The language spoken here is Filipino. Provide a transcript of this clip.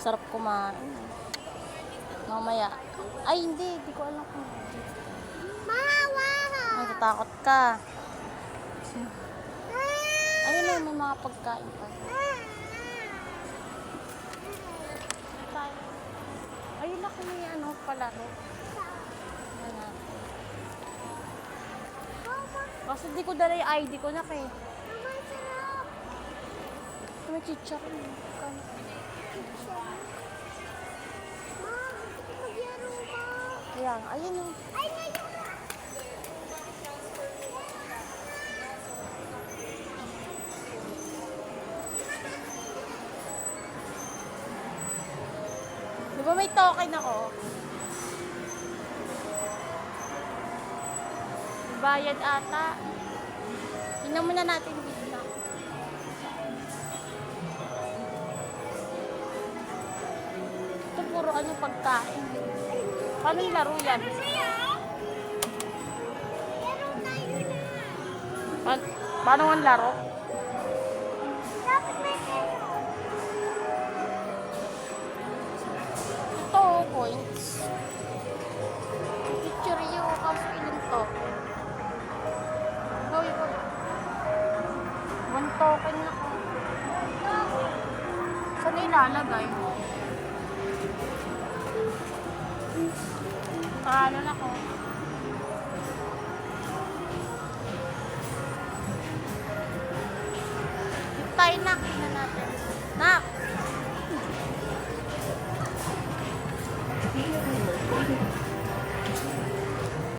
Sarap kumain. Mamaya. Ay, hindi ko alam kung natatakot ka. Ayun na, may mga pagkain pa. Ayun ako may ano palaro. Ayan. Kasi di ko dala yung ID ko na kay. May chichar. Ayan, ayun o. Di ba may token ako? Bayad ata. Tingnan muna natin dito na. Ito puro ano pagkain. Paano yung laro yan? Paano ang laro? Ito, points. Picture yung kasi ilan to. Go. One token na ko. Saan ilalagay? Paano na ko?